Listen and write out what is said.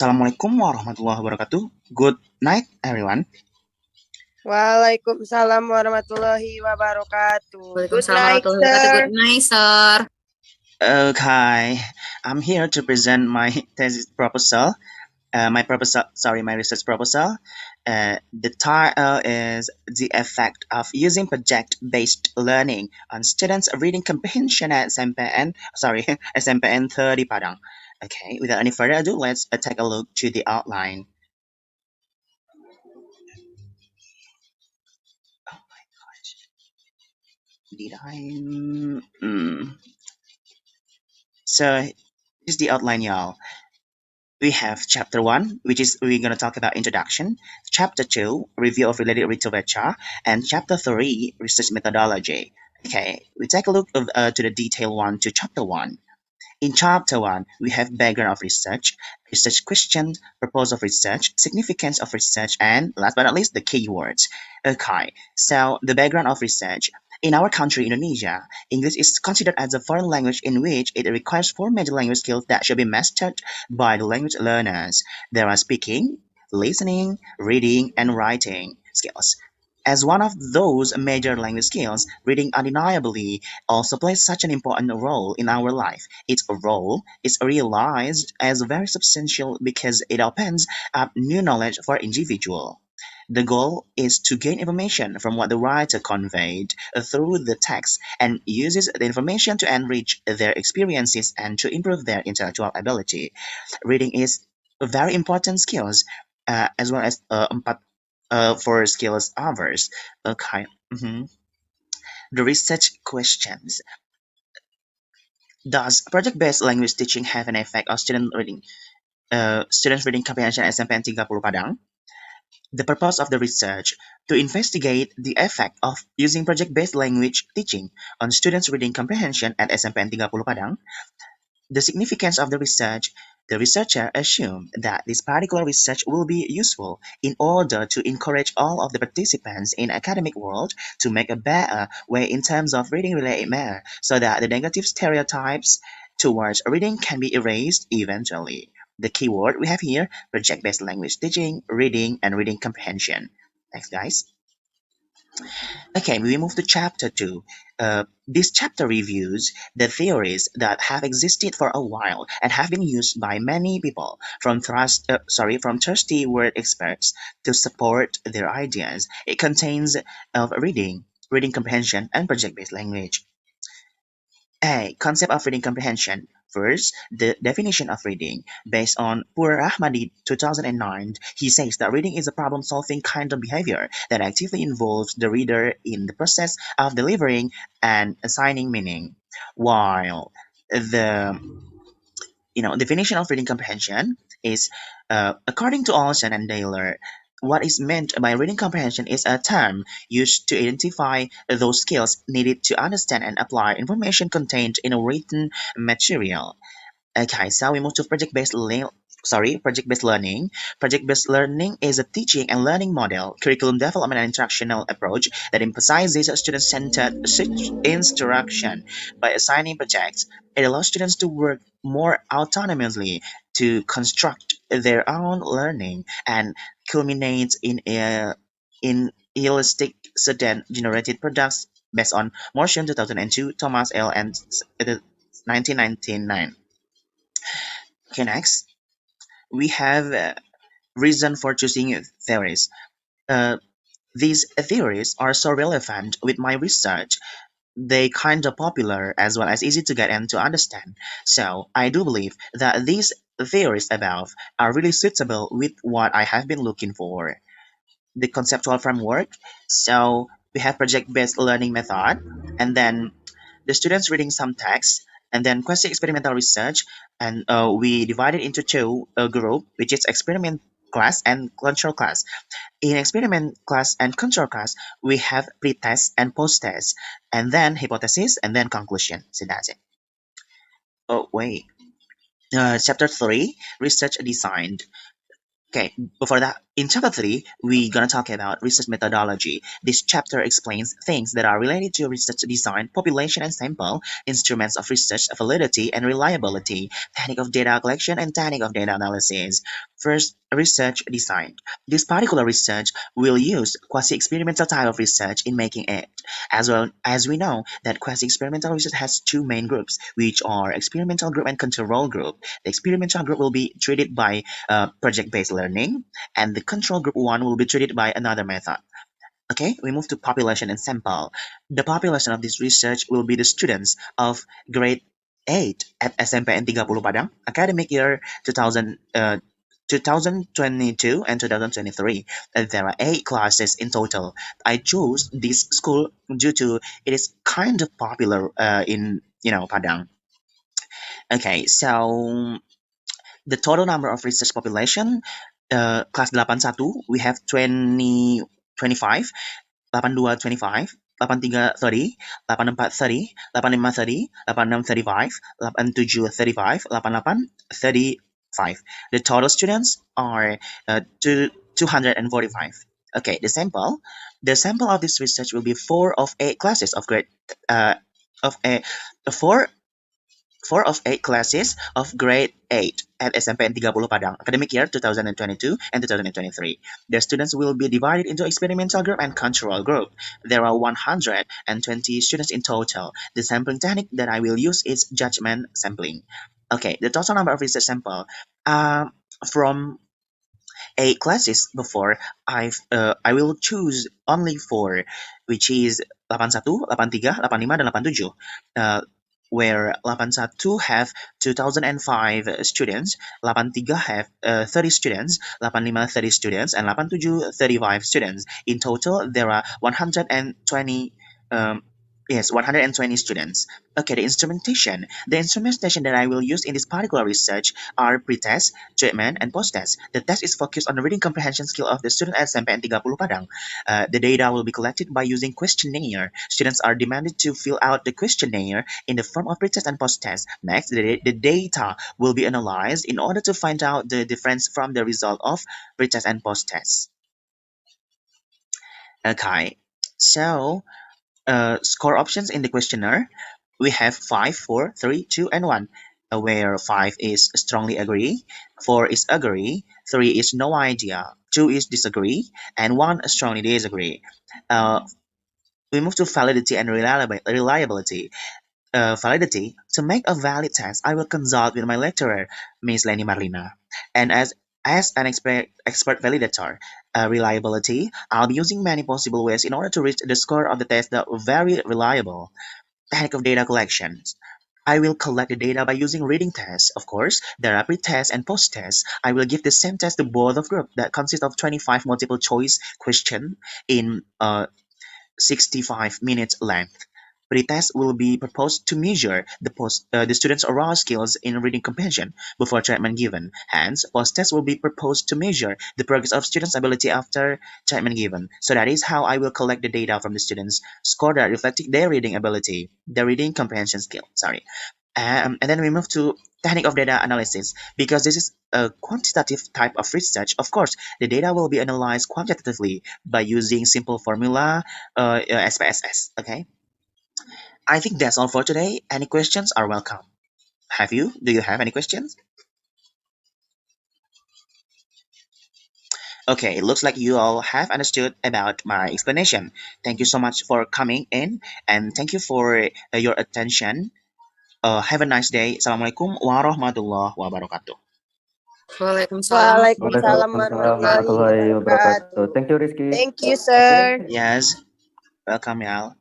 Assalamualaikum warahmatullahi wabarakatuh. Good night, everyone. Waalaikumsalam warahmatullahi wabarakatuh. Good Waalaikumsalam night, warahmatullahi wabarakatuh. sir. Good night, sir. Okay, I'm here to present my thesis proposal. My research proposal. The title is "The Effect of Using Project-Based Learning on Students' Reading Comprehension at SMPN." Sorry, SMPN 30 Padang. Okay, without any further ado, let's take a look to the outline. Oh my gosh, did I? So here's the outline, y'all. We have chapter 1, which is we're going to talk about introduction, chapter 2, review of related literature, and chapter 3, research methodology. Okay, we take a look to the detail 1 to chapter 1. In chapter 1, we have background of research, research questions, purpose of research, significance of research, and last but not least, the keywords. Okay, so the background of research. In our country, Indonesia, English is considered as a foreign language in which it requires four major language skills that should be mastered by the language learners. There are speaking, listening, reading, and writing skills. As one of those major language skills, reading undeniably also plays such an important role in our life. Its role is realized as very substantial because it opens up new knowledge for individual. The goal is to gain information from what the writer conveyed through the text and uses the information to enrich their experiences and to improve their intellectual ability. Reading is a very important skills as well as for skills others. Okay. The research questions. Does project-based language teaching have an effect on students reading comprehension SMPN 30 Padang? The purpose of the research to investigate the effect of using project-based language teaching on students reading comprehension at SMPN 30 Padang. The significance of the research. The researcher assumed that this particular research will be useful in order to encourage all of the participants in academic world to make a better way in terms of reading related matter so that the negative stereotypes towards reading can be erased eventually. The keyword we have here, project-based language teaching, reading, and reading comprehension. Thanks, guys. Okay, we move to chapter 2. This chapter reviews the theories that have existed for a while and have been used by many people, from thirsty word experts to support their ideas. It contains of reading comprehension, and project-based language. A. Concept of reading comprehension. First, the definition of reading. Based on Pur Ahmadi 2009, he says that reading is a problem-solving kind of behavior that actively involves the reader in the process of delivering and assigning meaning. While the definition of reading comprehension is, according to Olsen and Taylor, what is meant by reading comprehension is a term used to identify those skills needed to understand and apply information contained in a written material. Okay, so we move to project-based learning. Project-based learning is a teaching and learning model, curriculum development and instructional approach that emphasizes student-centered instruction. By assigning projects, it allows students to work more autonomously to construct their own learning and culminates in realistic student-generated products based on Motion 2002, Thomas L. and 1999. Okay, next we have reason for choosing theories. Uh, these theories are so relevant with my research. They kind of popular as well as easy to get and to understand. So I do believe that these theories above are really suitable with what I have been looking for. The conceptual framework. So we have project-based learning method, and then the students reading some text, and then quasi-experimental research, and we divided into two group, which is experiment class and control class. In experiment class and control class, we have pre-test and post-test, and then hypothesis, and then conclusion. So that's it. Oh wait, chapter 3, research design. Okay, before that, in chapter 3, we're gonna talk about research methodology. This chapter explains things that are related to research design, population and sample, instruments of research, validity and reliability, technique of data collection, and technique of data analysis. First, research design. This particular research will use quasi-experimental type of research in making it. As well as we know that quasi-experimental research has two main groups, which are experimental group and control group. The experimental group will be treated by project-based learning, and the control group one will be treated by another method. Okay, we move to population and sample. The population of this research will be the students of grade 8 at SMPN 30 Padang, academic year 2022 and 2023. There are 8 classes in total. I chose this school due to it is kind of popular in Padang. Okay, so the total number of research population, kelas 81 we have 25, 82 25, 83 30, 84 30, 85 30, 86 35, 87 35, 88 35. The total students are 245. Okay, the sample of this research will be 4 of 8 classes of grade uh, of a 4 of 8 classes of grade 8 at SMPN 30 Padang, academic year 2022 and 2023. The students will be divided into experimental group and control group. There are 120 students in total. The sampling technique that I will use is judgment sampling. Okay, the total number of research sample. From 8 classes before, I will choose only 4, which is 81, 83, 85, dan 87. Where 81 have 2005 students, 83 have 30 students, 85 30 students, and 87 35 students. In total, there are 120 um, yes, 120 students. Okay, the instrumentation. The instrumentation that I will use in this particular research are pre-test, treatment, and post-test. The test is focused on the reading comprehension skill of the student at SMPN 30 Padang. The data will be collected by using questionnaire. Students are demanded to fill out the questionnaire in the form of pre-test and post-test. Next, the data will be analyzed in order to find out the difference from the result of pre-test and post-test. Okay, so score options in the questionnaire, we have 5, 4, 3, 2, and 1. Where 5 is strongly agree, 4 is agree, 3 is no idea, 2 is disagree, and 1 strongly disagree. Uh, we move to validity and reliability. Validity. To make a valid test, I will consult with my lecturer, Miss Leni Marlina. And as an expert validator, reliability, I'll be using many possible ways in order to reach the score of the test that are very reliable. Technique of data collection. I will collect the data by using reading tests. Of course, there are pre-tests and post-tests. I will give the same test to both of group that consist of 25 multiple choice question in 65 minutes length. Pretest will be proposed to measure the student's oral skills in reading comprehension before treatment given. Hence, post-test will be proposed to measure the progress of students' ability after treatment given. So that is how I will collect the data from the students' score that reflecting their reading ability, their reading comprehension skill. Sorry. And then we move to technique of data analysis. Because this is a quantitative type of research, of course, the data will be analyzed quantitatively by using simple formula, SPSS. Okay, I think that's all for today. Any questions are welcome. Have you? Do you have any questions? Okay, it looks like you all have understood about my explanation. Thank you so much for coming in, and thank you for your attention. Have a nice day. Assalamualaikum warahmatullahi wabarakatuh. Waalaikumsalam Waalaikumsalam warahmatullahi warahmatullahi wabarakatuh. wabarakatuh. Thank you, Rizky. Thank you, Okay. sir. Yes, welcome, y'all.